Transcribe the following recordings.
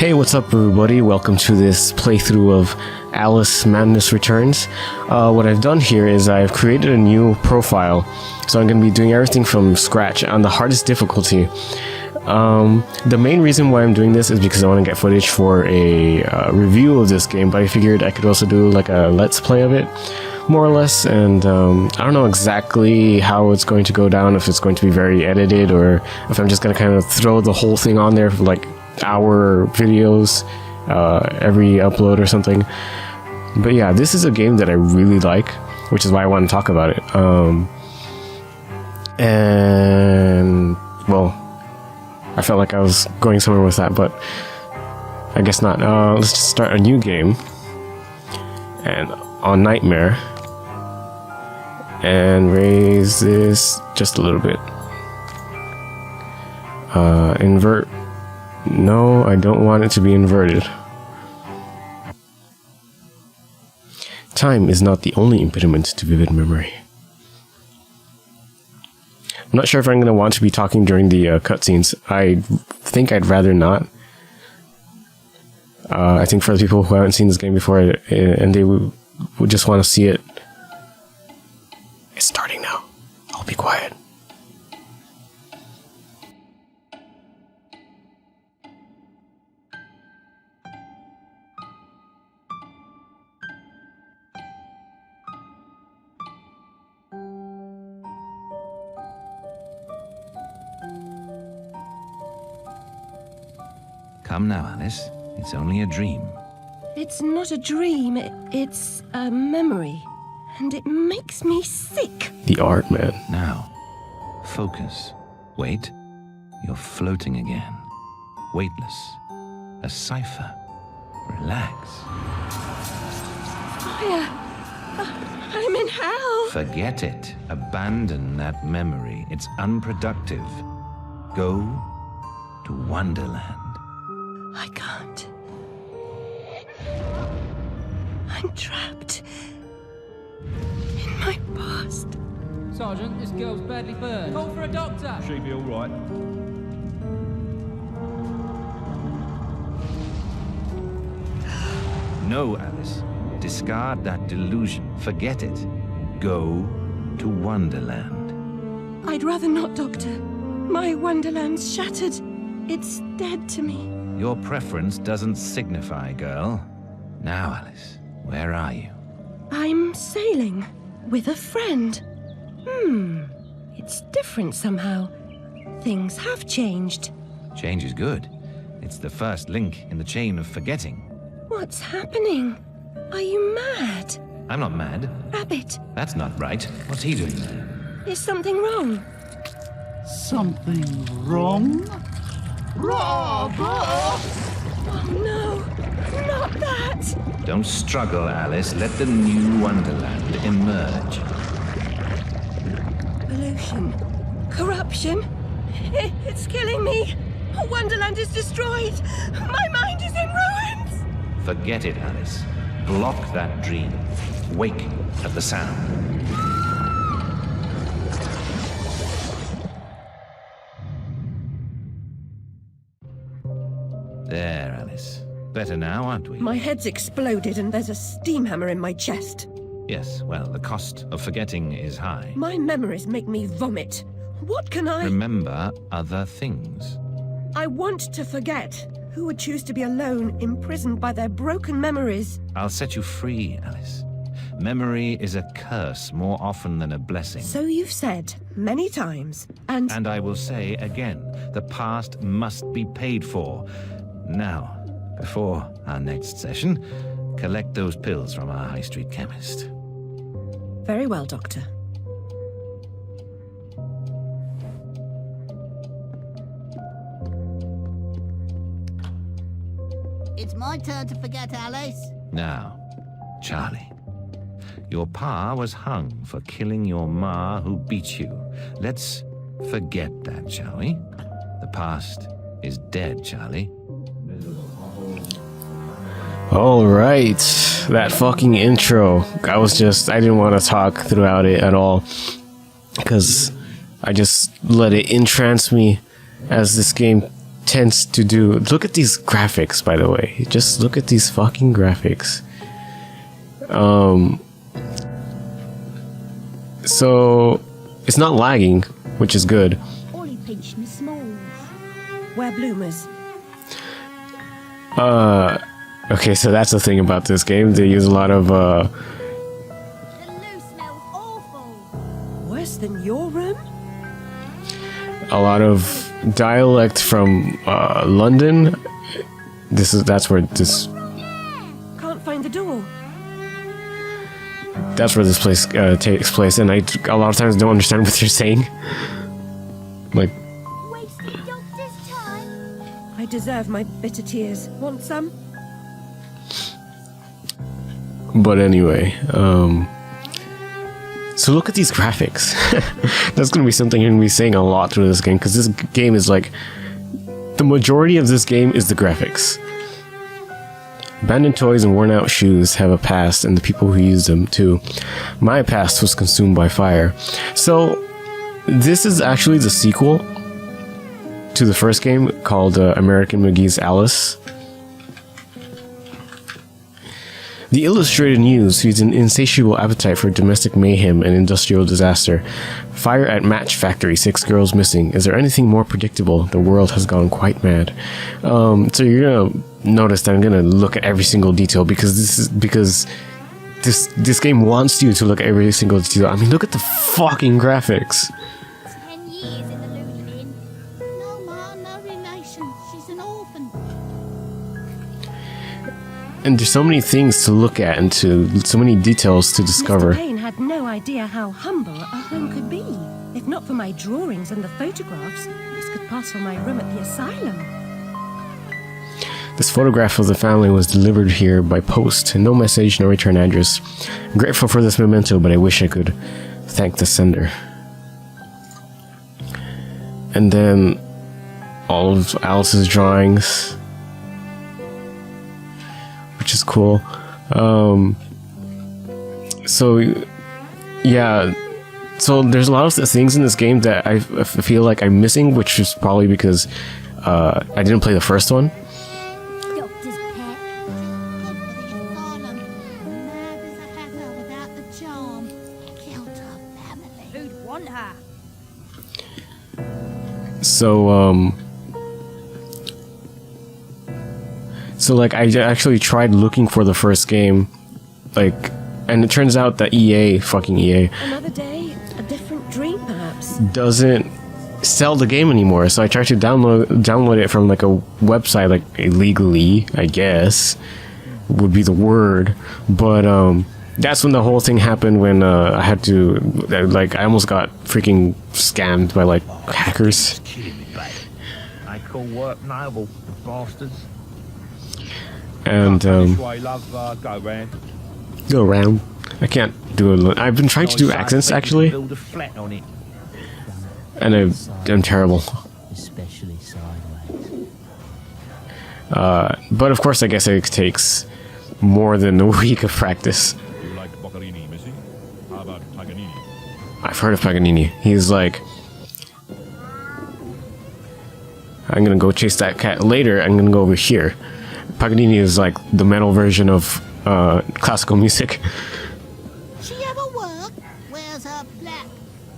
Hey, what's up everybody? Welcome to this playthrough of Alice Madness Returns. What I've done here is I've created a new profile, so I'm going to be doing everything from scratch on the hardest difficulty. The main reason why I'm doing this is because I want to get footage for a review of this game, but I figured I could also do like a let's play of it, more or less, and I don't know exactly how it's going to go down, if it's going to be very edited or if I'm just going to kind of throw the whole thing on there for like hour videos every upload or something. But yeah, this is a game that I really like, which is why I want to talk about it. And well, I felt like I was going somewhere with that, but I guess not. Let's just start a new game and on Nightmare and raise this just a little bit. Invert. No, I don't want it to be inverted. Time is not the only impediment to vivid memory. I'm not sure if I'm going to want to be talking during the cutscenes. I think I'd rather not. I think for the people who haven't seen this game before and they would just want to see it. It's starting now. I'll be quiet. Come now, Alice. It's only a dream. It's not a dream, it's a memory. And it makes me sick. The art, man. Now, focus. Wait. You're floating again. Weightless. A cipher. Relax. Fire. I'm in hell. Forget it. Abandon that memory. It's unproductive. Go to Wonderland. I can't. I'm trapped in my past. Sergeant, this girl's badly burned. Call for a doctor. She'll be all right. No, Alice. Discard that delusion. Forget it. Go to Wonderland. I'd rather not, Doctor. My Wonderland's shattered. It's dead to me. Your preference doesn't signify, girl. Now, Alice, where are you? I'm sailing with a friend. It's different somehow. Things have changed. Change is good. It's the first link in the chain of forgetting. What's happening? Are you mad? I'm not mad. Rabbit, That's not right. What's he doing there? is something wrong? Something wrong? Oh no, not that! Don't struggle, Alice. Let the new Wonderland emerge. Pollution, corruption, it's killing me. Wonderland is destroyed. My mind is in ruins. Forget it, Alice. Block that dream. Wake at the sound. There, Alice. Better now, aren't we? My head's exploded and there's a steam hammer in my chest. Yes, well, the cost of forgetting is high. My memories make me vomit. What can I... Remember other things. I want to forget. Who would choose to be alone, imprisoned by their broken memories? I'll set you free, Alice. Memory is a curse more often than a blessing. So you've said many times, and And I will say again, the past must be paid for. Now, before our next session, collect those pills from our high street chemist. very well, Doctor. It's my turn to forget, Alice. Now, Charlie, your pa was hung for killing your ma who beat you. Let's forget that, shall we? The past is dead, Charlie. Alright, that fucking intro. I didn't want to talk throughout it at all, because I just let it entrance me as this game tends to do. Look at these graphics, by the way. Just look at these fucking graphics. So it's not lagging, which is good. Ollie pinched me small. We're bloomers. Okay, so that's the thing about this game. They use a lot of The loo smells awful. Worse than your room? dialect from London. That's where this Can't find the door. place takes place, and I a lot of times don't understand what you're saying. Like, Wasted doctor's time. I deserve my bitter tears. Want some? but anyway, so look at these graphics. That's gonna be something you're gonna be saying a lot through this game, because this game is like, the majority of this game is the graphics. Abandoned toys and worn out shoes have a past, and the people who use them too. My past was consumed by fire. So this is actually the sequel to the first game called American McGee's Alice. The Illustrated News feeds an insatiable appetite for domestic mayhem and industrial disaster. Fire at match factory, 6 girls missing. Is there anything more predictable? The world has gone quite mad. So you're gonna notice that I'm gonna look at every single detail, because this game wants you to look at every single detail. I mean, look at the fucking graphics. 10 years in the loo bin. No ma, no relation. She's an orphan. And there's so many things to look at, and so many details to discover. Mr. Payne had no idea how humble a home could be. If not for my drawings and the photographs, this could pass for my room at the asylum. This photograph of the family was delivered here by post. No message, no return address. I'm grateful for this memento, but I wish I could thank the sender. And then all of Alice's drawings, which is cool. So yeah, so there's a lot of things in this game that I feel like I'm missing, which is probably because I didn't play the first one. Doctor's pet. Good for the asylum. Mad as a hatter without the charm. Killed her family. Who'd want her? So like I actually tried looking for the first game, like, and it turns out that fucking EA, Another day, a different dream, perhaps. doesn't sell the game anymore. So I tried to download it from like a website, like illegally, I guess would be the word. But that's when the whole thing happened, when I had to, like, I almost got freaking scammed by like hackers. Kidding me, babe. They call work noble, the bastards. And This way, love, go round. go around. I can't do it. I've been trying to do accents actually, Build a flat on it. and I'm terrible. Especially sideways. But of course, I guess it takes more than a week of practice. You like Boccherini, Missy? How about Paganini? I've heard of Paganini. He's like, I'm gonna go chase that cat later. I'm gonna go over here. Paganini is like the metal version of classical music. She ever work? Wears her black.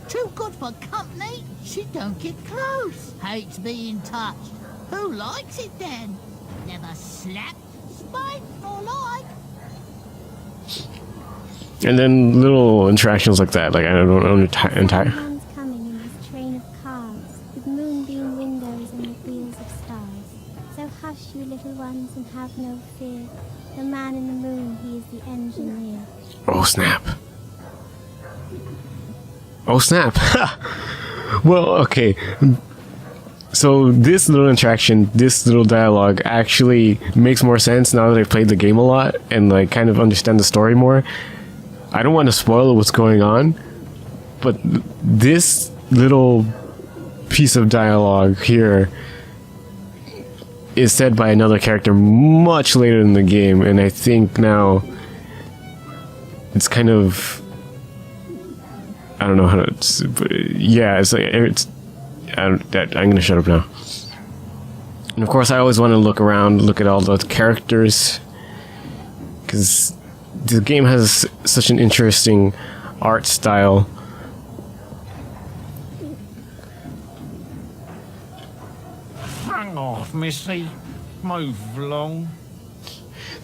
Too good for company. She don't get close. Hates being touched. Who likes it then? Never slapped, spiked, or like. And then little interactions like that. Like, I don't know entire. Man's coming in this train of cars, with moonbeam windows and the wheels of stars. So hush, you little ones, and have no fear. The man in the moon, he is the engineer. Oh snap! Oh snap! Well, okay. So this little interaction, this little dialogue actually makes more sense now that I've played the game a lot and like kind of understand the story more. I don't want to spoil what's going on, but this little piece of dialogue here is said by another character much later in the game, and I think now it's kind of, I don't know how to, yeah, it's like, I'm gonna shut up now. And of course, I always want to look around, look at all the characters, because the game has such an interesting art style. Hang off, missy. Move along.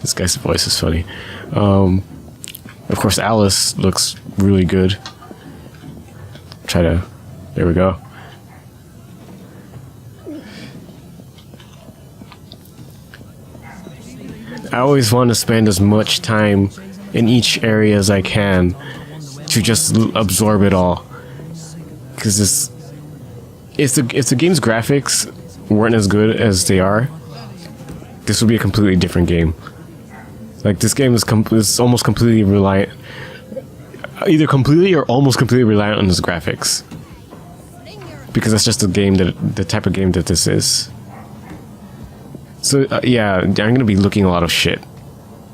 This guy's voice is funny. Of course, Alice looks really good. There we go. I always want to spend as much time in each area as I can to just absorb it all. Because if the game's graphics weren't as good as they are, this would be a completely different game. Like, this game is almost completely reliant, either completely or almost completely reliant on its graphics. Because that's just the type of game that this is. So, yeah, I'm gonna be looking a lot of shit.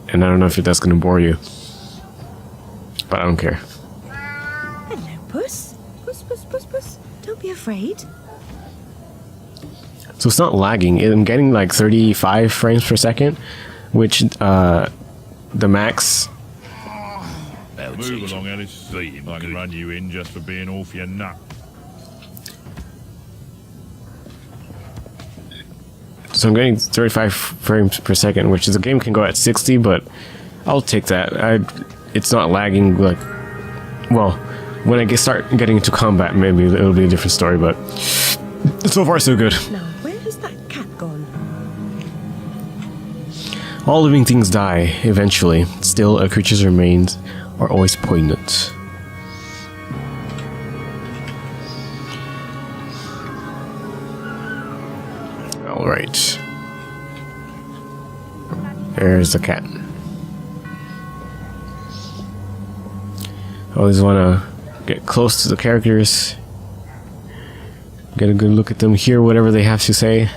And I don't know if that's gonna bore you. But I don't care. Hello, Puss. Puss, Puss, Puss, Puss. Don't be afraid. So it's not lagging. I'm getting like 35 frames per second, which, the max... Move along, Alice. I can run you in just for being off your nut. So I'm getting 35 frames per second, which is the game can go at 60, but I'll take that. It's not lagging like... Well, when I start getting into combat, maybe it'll be a different story, but so far so good. Now, where has that cat gone? All living things die, eventually. Still, a creature's remains are always poignant. Alright. There's the cat. I always want to get close to the characters. Get a good look at them, hear whatever they have to say.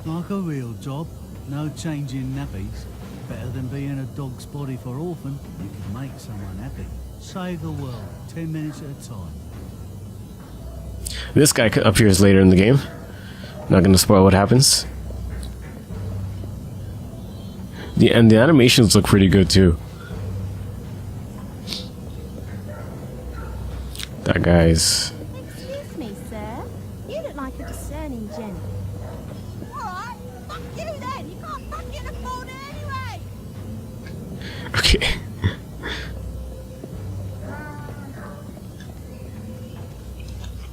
Like a real job. No changing nappies. Better than being a dog's body for orphan. You can make someone happy. Save the world. 10 minutes at a time. This guy appears later in the game. Not gonna spoil what happens. The animations look pretty good too. That guy's... Excuse me, sir. You look like a discerning gent. Alright, fuck you then. You can't fucking afford it anyway. Okay.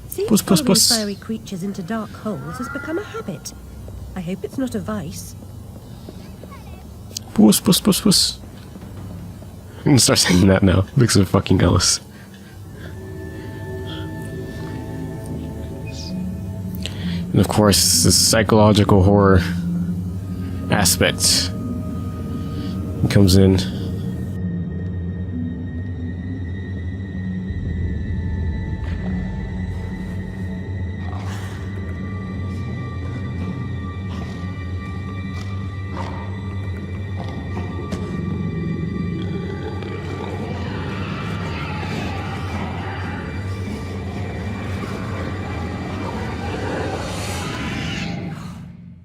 Seeing Puss, puss, following puss. furry creatures into dark holes has become a habit. I hope it's not a vice. Puss, puss, puss, puss. I'm gonna start saying that now. Because of fucking Alice. And of course, the psychological horror aspect comes in.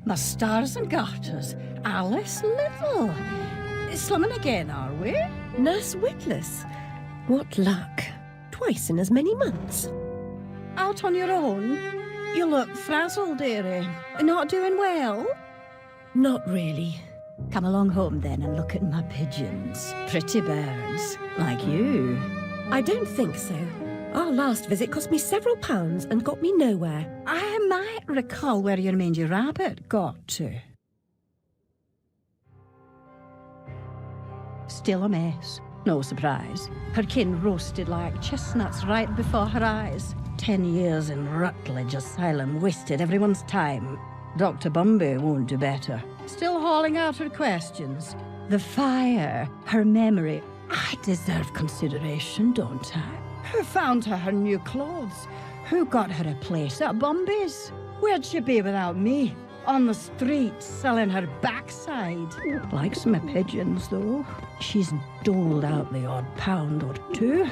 My stars and garters, Alice Little. Slumming again, are we? Nurse Witless. What luck. Twice in as many months. Out on your own? You look frazzled, dearie. Not doing well? Not really. Come along home then and look at my pigeons. Pretty birds, like you. I don't think so. Our last visit cost me several pounds and got me nowhere. I might recall where your mangy rabbit got to. Still a mess. No surprise. Her kin roasted like chestnuts right before her eyes. 10 years in Rutledge Asylum wasted everyone's time. Dr. Bumby won't do better. Still hauling out her questions. The fire, her memory. I deserve consideration, don't I? Who found her new clothes? Who got her a place at Bumby's? Where'd she be without me? On the street, selling her backside. Likes my pigeons, though. She's doled out the odd pound or two.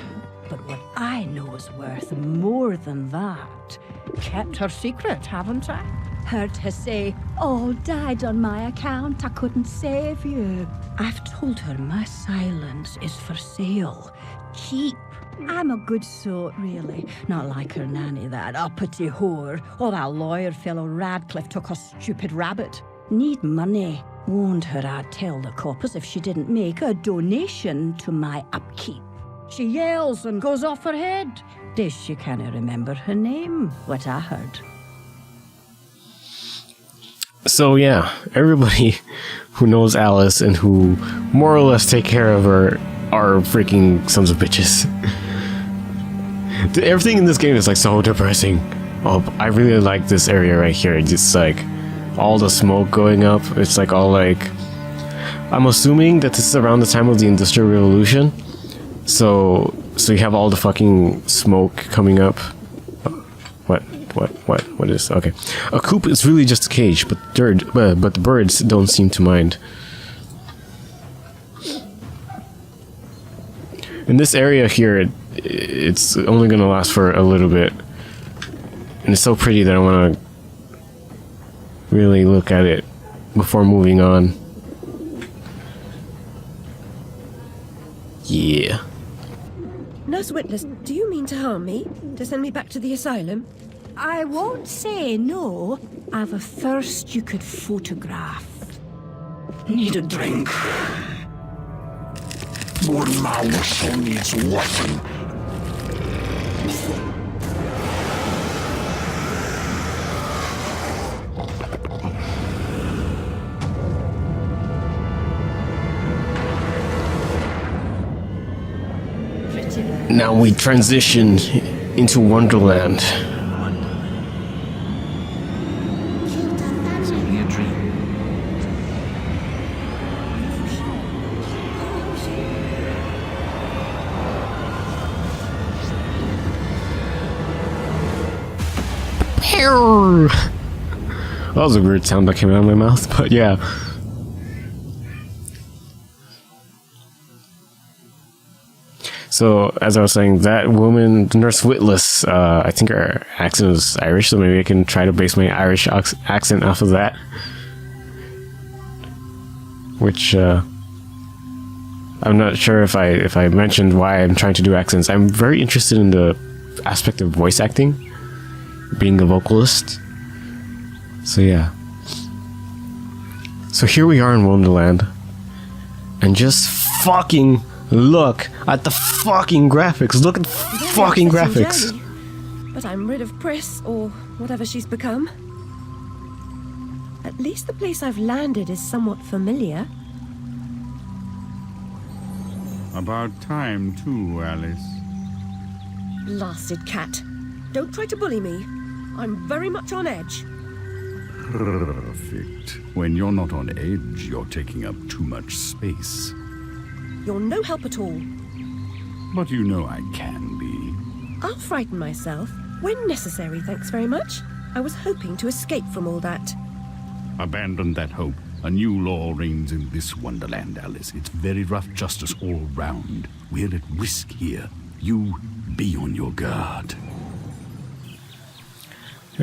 But what I know is worth more than that. Kept her secret, haven't I? Heard her say, all died on my account, I couldn't save you. I've told her my silence is for sale. Cheap. I'm a good sort, really. Not like her nanny, that uppity whore. Or that lawyer fellow Radcliffe took her stupid rabbit. Need money. Warned her I'd tell the coppers if she didn't make a donation to my upkeep. She yells and goes off her head. Does she can't remember her name, what I heard. So yeah, everybody who knows Alice and who more or less take care of her are freaking sons of bitches. Everything in this game is like so depressing. Oh, I really like this area right here. It's like all the smoke going up. It's like all like, I'm assuming that this is around the time of the Industrial Revolution. So you have all the fucking smoke coming up. What is, okay. A coop is really just a cage, but the birds don't seem to mind. In this area here, it's only gonna last for a little bit. And it's so pretty that I wanna really look at it before moving on. Yeah. Nurse Witless, do you mean to harm me? To send me back to the asylum? I won't say no. I've a thirst you could photograph. Need a drink. One mouse needs a weapon. Now we transition into Wonderland. That was a weird sound that came out of my mouth, but yeah. So, as I was saying, that woman, Nurse Witless, I think her accent is Irish, so maybe I can try to base my Irish accent off of that. Which, I'm not sure if I mentioned why I'm trying to do accents. I'm very interested in the aspect of voice acting, being a vocalist. So yeah. So here we are in Wonderland, and just fucking look at the fucking graphics. Look at the fucking graphics. Journey, but I'm rid of Pris, or whatever she's become. At least the place I've landed is somewhat familiar. About time too, Alice. Blasted cat. Don't try to bully me. I'm very much on edge. Perfect. When you're not on edge, you're taking up too much space. You're no help at all. But you know I can be. I'll frighten myself when necessary, thanks very much. I was hoping to escape from all that. Abandon that hope. A new law reigns in this Wonderland, Alice. It's very rough justice all round. We're at risk here. You be on your guard.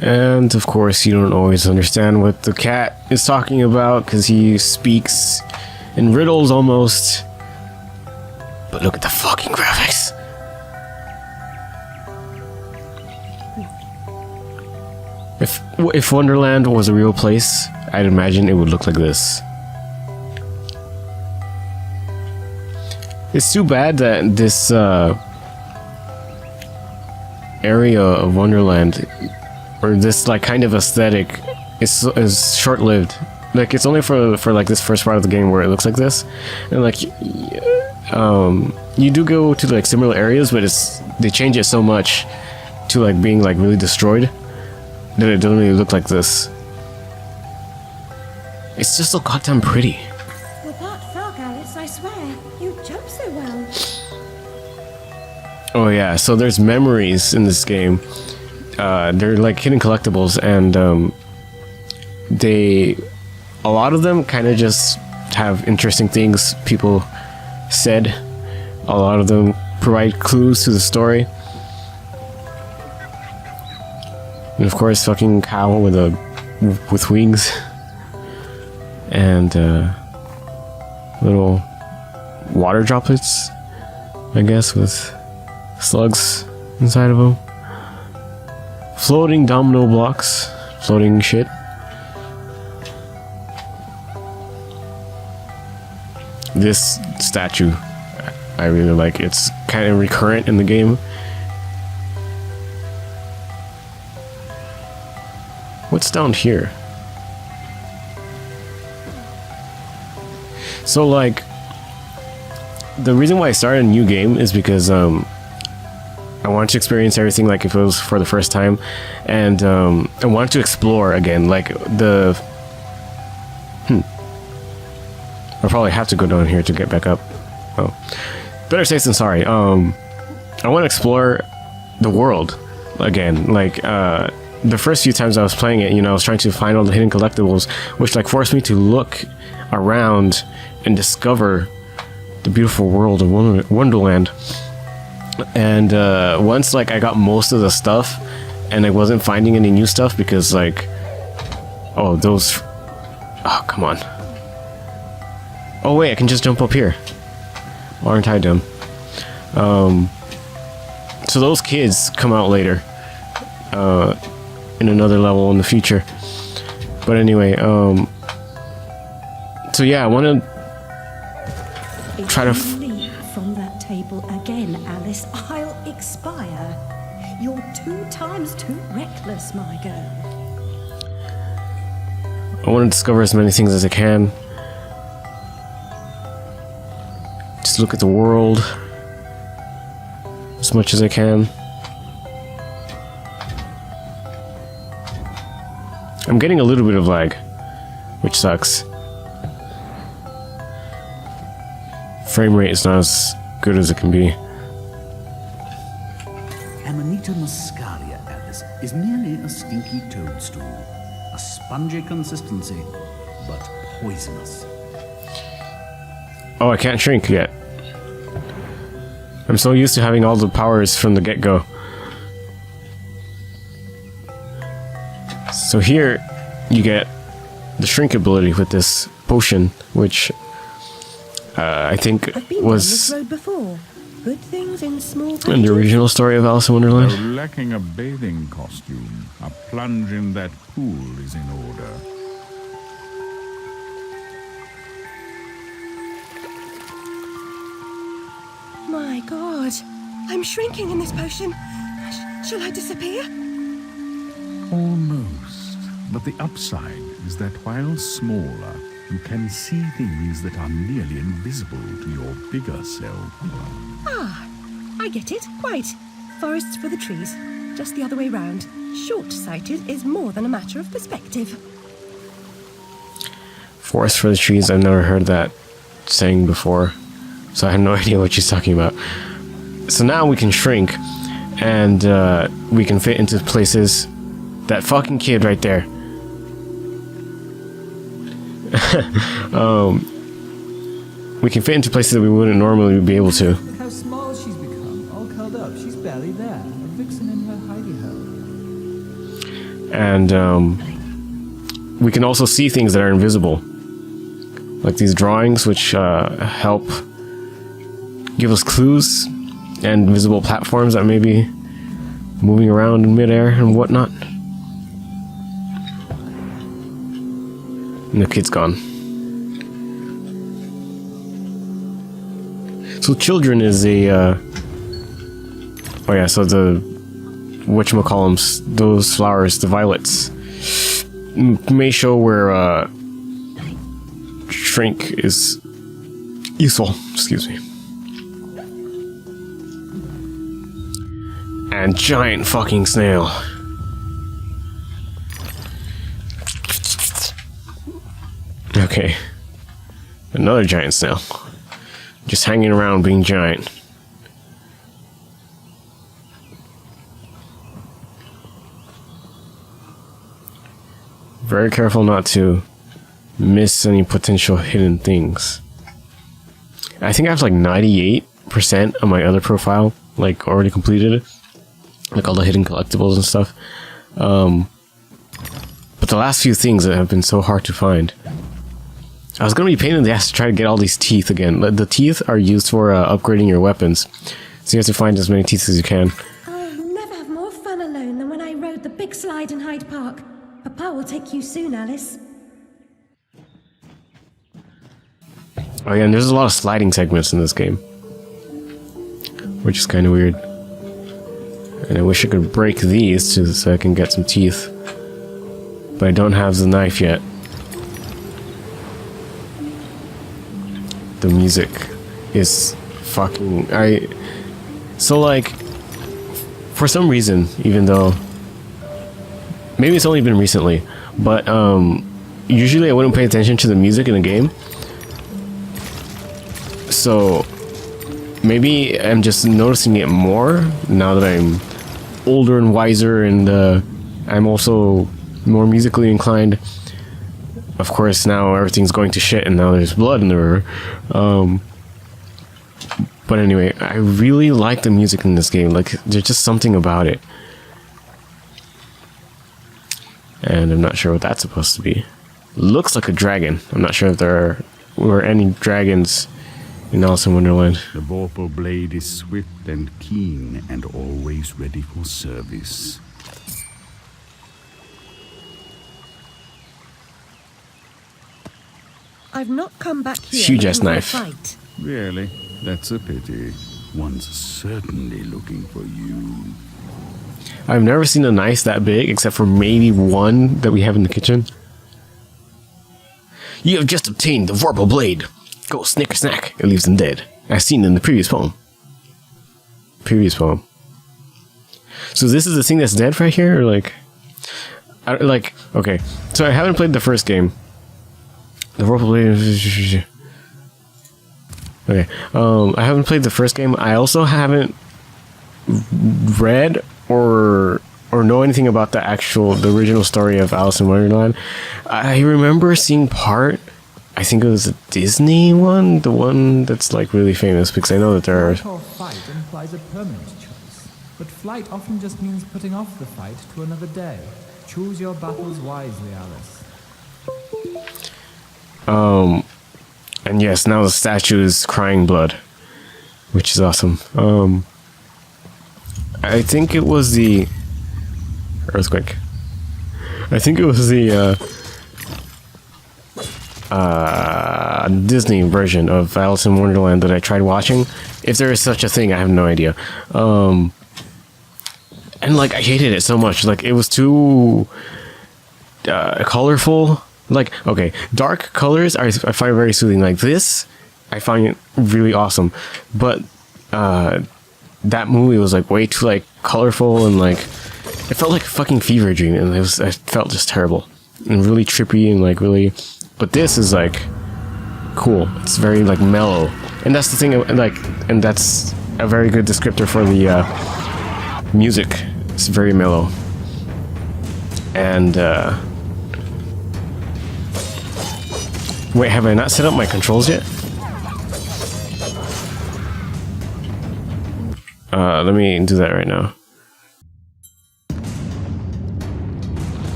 And of course, you don't always understand what the cat is talking about because he speaks in riddles almost. But look at the fucking graphics. If Wonderland was a real place, I'd imagine it would look like this. It's too bad that this area of Wonderland, or this like kind of aesthetic, is short-lived. Like it's only for like this first part of the game where it looks like this, and like you do go to like similar areas, but they change it so much to like being like really destroyed that it doesn't really look like this. It's just so goddamn pretty. With that frog, Alice, I swear, you jump so well. Oh yeah, so there's memories in this game. They're like hidden collectibles, and a lot of them kind of just have interesting things people said. A lot of them provide clues to the story. And of course, fucking cow with a with wings and little water droplets, I guess, with slugs inside of them. Floating domino blocks, floating shit. This statue, I really like. It's kind of recurrent in the game. What's down here? So, like, the reason why I started a new game is because I wanted to experience everything like if it was for the first time, and I wanted to explore again, like the I'll probably have to go down here to get back up. Oh, better safe than sorry. I want to explore the world again. Like the first few times I was playing it, you know, I was trying to find all the hidden collectibles, which like forced me to look around and discover the beautiful world of Wonderland. And once like I got most of the stuff, and I wasn't finding any new stuff because like, oh come on. Oh wait, I can just jump up here. Aren't I dumb? So those kids come out later, in another level in the future. But anyway, so yeah, I want to try to leap from that table again, Alice. I'll expire. You're 2 times too reckless, my girl. I want to discover as many things as I can. Just look at the world as much as I can. I'm getting a little bit of lag, which sucks. Frame rate is not as good as it can be. Amanita muscaria, Alice, is merely a stinky toadstool. A spongy consistency, but poisonous. Oh, I can't shrink yet. I'm so used to having all the powers from the get-go. So here, you get the shrink ability with this potion, which I think was road before. Good things in small in the original story of Alice in Wonderland. Though lacking a bathing costume, a plunge in that pool is in order. My God, I'm shrinking in this potion. Shall I disappear? Almost. But the upside is that while smaller, you can see things that are nearly invisible to your bigger self. Ah, I get it. Quite. Forests for the trees. Just the other way round. Short-sighted is more than a matter of perspective. Forest for the trees, I've never heard that saying before, so I have no idea what she's talking about. So now we can shrink, and we can fit into places. That fucking kid right there. We can fit into places that we wouldn't normally be able to. Look how small she's become, all curled up. She's barely there. A vixen in her hidey hole. And we can also see things that are invisible, like these drawings, which help give us clues and visible platforms that may be moving around in midair and whatnot. And the kid's gone. So children is a oh yeah, so the whatchamacallums, those flowers, the violets, may show where shrink is useful. Excuse me. And giant fucking snail. Okay. Another giant snail. Just hanging around being giant. Very careful not to miss any potential hidden things. I think I have like 98% of my other profile, like already completed. Like all the hidden collectibles and stuff. But the last few things that have been so hard to find. I was gonna be a pain in the ass to try to get all these teeth again. The teeth are used for upgrading your weapons, so you have to find as many teeth as you can. I'll never have more fun alone than when I rode the big slide in Hyde Park. Papa will take you soon, Alice. Oh yeah, and there's a lot of sliding segments in this game, which is kind of weird. And I wish I could break these so I can get some teeth, but I don't have the knife yet. The music is fucking... So like, for some reason, even though maybe it's only been recently, but usually I wouldn't pay attention to the music in a game. So maybe I'm just noticing it more now that I'm older and wiser, and I'm also more musically inclined. Of course, now everything's going to shit, and now there's blood in the river. But anyway, I really like the music in this game. Like, there's just something about it. And I'm not sure what that's supposed to be. Looks like a dragon. I'm not sure if there were any dragons in Alice in Wonderland. The Vorpal blade is swift and keen and always ready for service. I've not come back here. Huge ass looking for a knife. fight. Really? That's a pity. One's certainly looking for you. I've never seen a knife that big, except for maybe one that we have in the kitchen. You have just obtained the Vorpal blade. Go snicker snack. It leaves them dead. As seen in the previous poem. So this is the thing that's dead right here, or like... okay. So I haven't played the first game. The Vorpal blade... Okay. I haven't played the first game. I also haven't read or know anything about the original story of Alice in Wonderland. I remember seeing part... I think it was a Disney one, the one that's like really famous, because I know that there are... Fight implies a permanent choice, but flight often just means putting off the fight to another day. Choose your battles wisely, Alice. And yes, now the statue is crying blood, which is awesome. I think it was the earthquake. I think it was the Disney version of Alice in Wonderland that I tried watching. If there is such a thing, I have no idea. And like, I hated it so much. Like, it was too colorful. Like, okay, dark colors I find very soothing. Like this, I find it really awesome. But that movie was like way too like colorful, and like it felt like a fucking fever dream, and I felt just terrible and really trippy and like really. But this is like cool. It's very like mellow, and that's the thing. Like, and that's a very good descriptor for the music. It's very mellow, and wait, have I not set up my controls yet? Let me do that right now.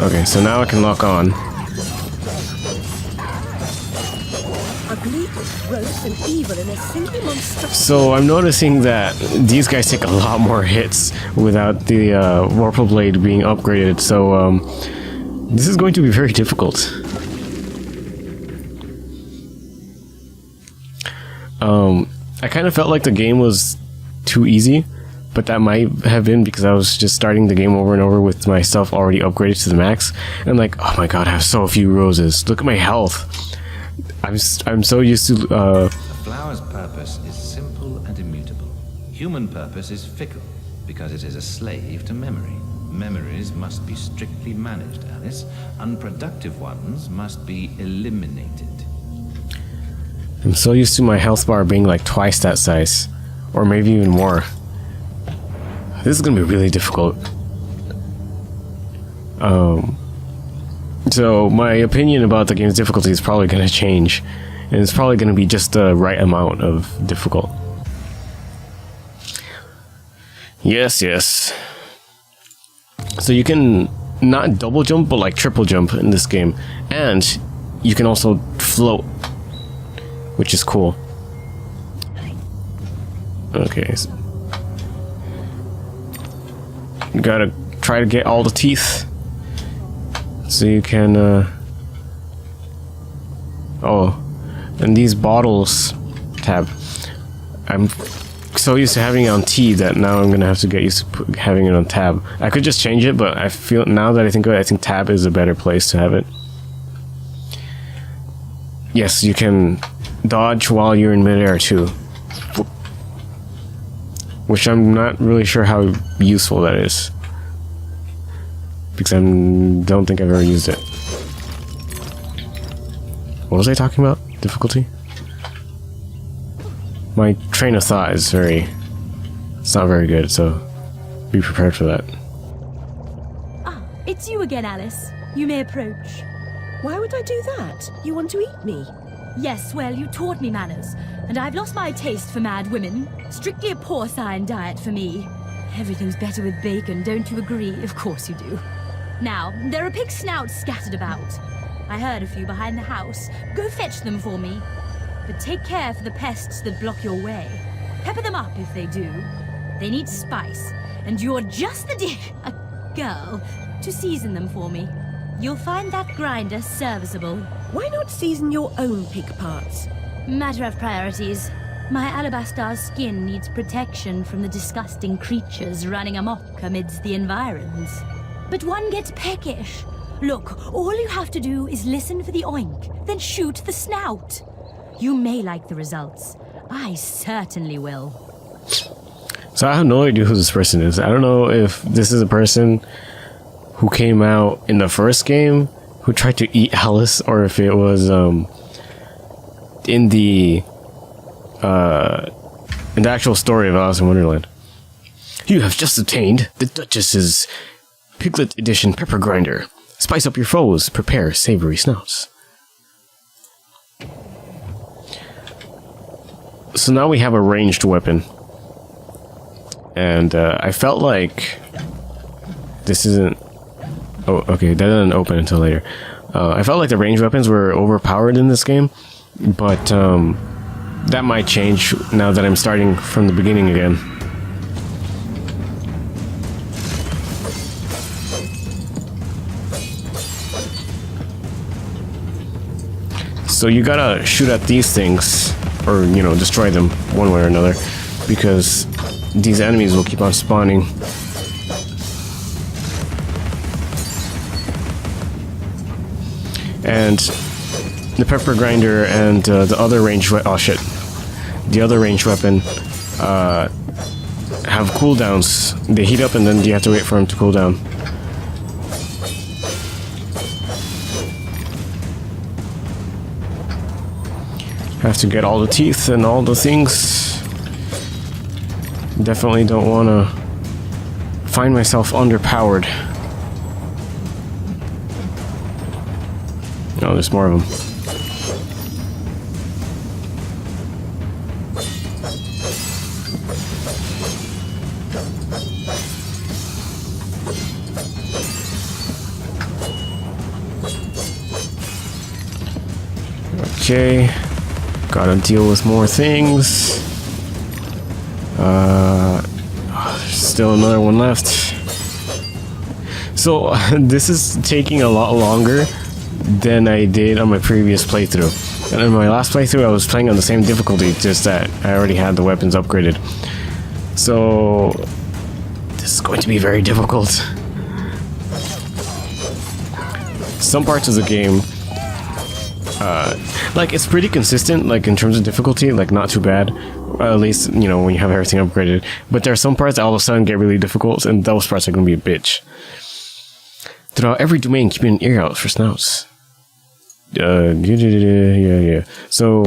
Okay, so now I can lock on. Ugly, gross, and evil in a single monstrosity. So I'm noticing that these guys take a lot more hits without the Vorpal blade being upgraded. So this is going to be very difficult. I kind of felt like the game was too easy, but that might have been because I was just starting the game over and over with my stuff already upgraded to the max. And I'm like, oh my god, I have so few roses. Look at my health. I'm so used to... A flower's purpose is simple and immutable. Human purpose is fickle, because it is a slave to memory. Memories must be strictly managed, Alice. Unproductive ones must be eliminated. I'm so used to my health bar being like twice that size, or maybe even more. This is gonna be really difficult. So my opinion about the game's difficulty is probably gonna change, and it's probably gonna be just the right amount of difficult. Yes, yes. So you can not double jump, but like triple jump in this game. And you can also float, which is cool. Okay. So you gotta try to get all the teeth. So you can, oh, and these bottles tab. I'm so used to having it on T that now I'm gonna have to get used to having it on tab. I could just change it, but I feel, now that I think of it, I think tab is a better place to have it. Yes, you can dodge while you're in midair too. Which I'm not really sure how useful that is. Because I don't think I've ever used it. What was I talking about? Difficulty? My train of thought is it's not very good, so be prepared for that. Ah, it's you again, Alice. You may approach. Why would I do that? You want to eat me? Yes, well, you taught me manners, and I've lost my taste for mad women. Strictly a porcine diet for me. Everything's better with bacon, don't you agree? Of course you do. Now, there are pig snouts scattered about. I heard a few behind the house. Go fetch them for me. But take care for the pests that block your way. Pepper them up if they do. They need spice, and you're just the a girl to season them for me. You'll find that grinder serviceable. Why not season your own pig parts? Matter of priorities. My alabaster skin needs protection from the disgusting creatures running amok amidst the environs. But one gets peckish. Look, all you have to do is listen for the oink, then shoot the snout. You may like the results. I certainly will. So I have no idea who this person is. I don't know if this is a person who came out in the first game who tried to eat Alice, or if it was in the actual story of Alice in Wonderland. You have just obtained the Duchess's Piglet Edition Pepper Grinder. Spice up your foes. Prepare savory snouts. So now we have a ranged weapon. And I felt like this isn't... Oh, okay, that didn't open until later. I felt like the ranged weapons were overpowered in this game, but that might change now that I'm starting from the beginning again. So you gotta shoot at these things, or, you know, destroy them one way or another, because these enemies will keep on spawning. And the pepper grinder and the other ranged the other ranged weapon have cooldowns. They heat up and then you have to wait for them to cool down. Have to get all the teeth and all the things. Definitely don't want to find myself underpowered. Oh, there's more of them. Okay. Gotta deal with more things. Still another one left. So this is taking a lot longer than I did on my previous playthrough. And in my last playthrough I was playing on the same difficulty, just that I already had the weapons upgraded. So this is going to be very difficult. Some parts of the game, like, it's pretty consistent, like, in terms of difficulty, like, not too bad. At least, you know, when you have everything upgraded. But there are some parts that all of a sudden get really difficult, and those parts are going to be a bitch. Throughout every domain, keep an ear out for snouts. Yeah. So,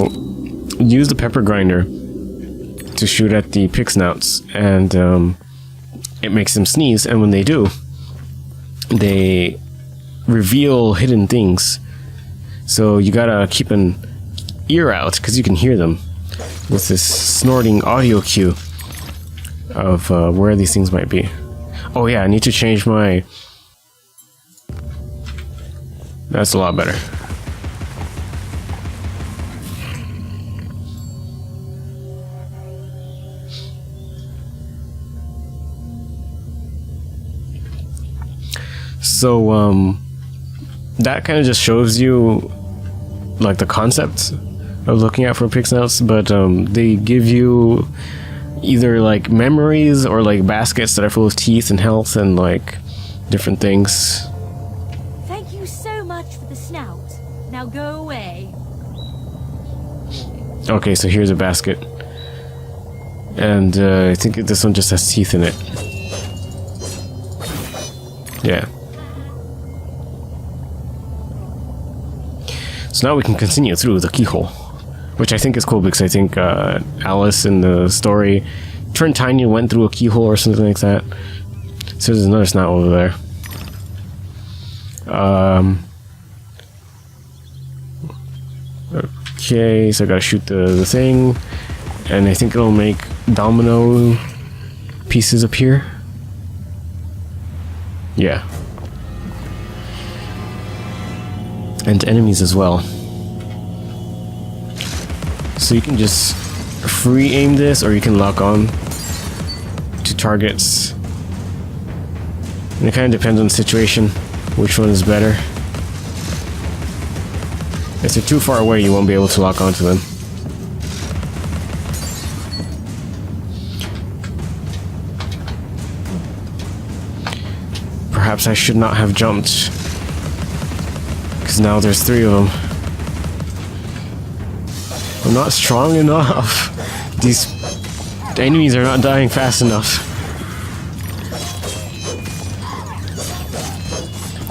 use the pepper grinder to shoot at the pig snouts, and it makes them sneeze, and when they do, they reveal hidden things. So you gotta keep an ear out, because you can hear them with this snorting audio cue of where these things might be. Oh yeah, I need to change my... That's a lot better. So, that kind of just shows you, like, the concept of looking out for pig snouts, but, they give you either, like, memories or, like, baskets that are full of teeth and health and, like, different things. Thank you so much for the snout. Now go away. Okay, so here's a basket. And, I think this one just has teeth in it. Yeah. So now we can continue through the keyhole, which I think is cool because I think Alice in the story turned tiny and went through a keyhole or something like that. So there's another snout over there. Okay, so I gotta shoot the thing, and I think it'll make domino pieces appear. Yeah. And enemies as well. So you can just free aim this, or you can lock on to targets. And it kind of depends on the situation, which one is better. If they're too far away, you won't be able to lock onto them. Perhaps I should not have jumped. Because now there's 3 of them. I'm not strong enough. These enemies are not dying fast enough.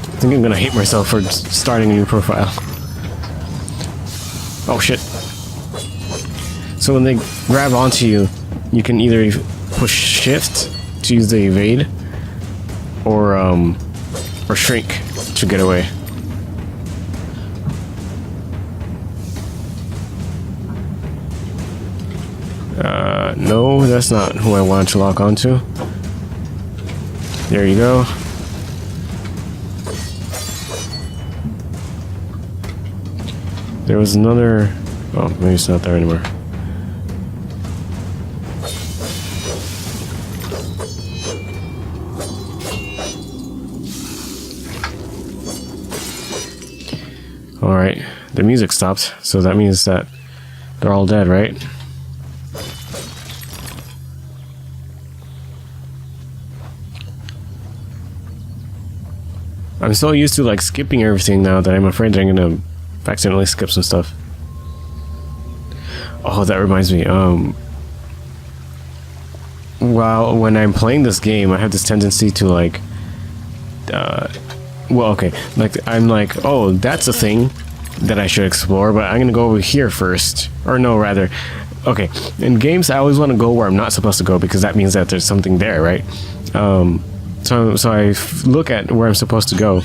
I think I'm gonna hate myself for starting a new profile. Oh shit. So when they grab onto you, you can either push shift to use the evade, or shrink to get away. No, that's not who I wanted to lock onto. There you go. There was another... Oh, maybe it's not there anymore. Alright, the music stopped, so that means that they're all dead, right? I'm so used to like skipping everything now that I'm afraid that I'm gonna accidentally skip some stuff. Oh, that reminds me, well, when I'm playing this game, I have this tendency to like, well, okay, like, I'm like, oh, that's a thing that I should explore, but I'm gonna go over here first. Or no, rather, okay, in games, I always want to go where I'm not supposed to go, because that means that there's something there, right? So I look at where I'm supposed to go,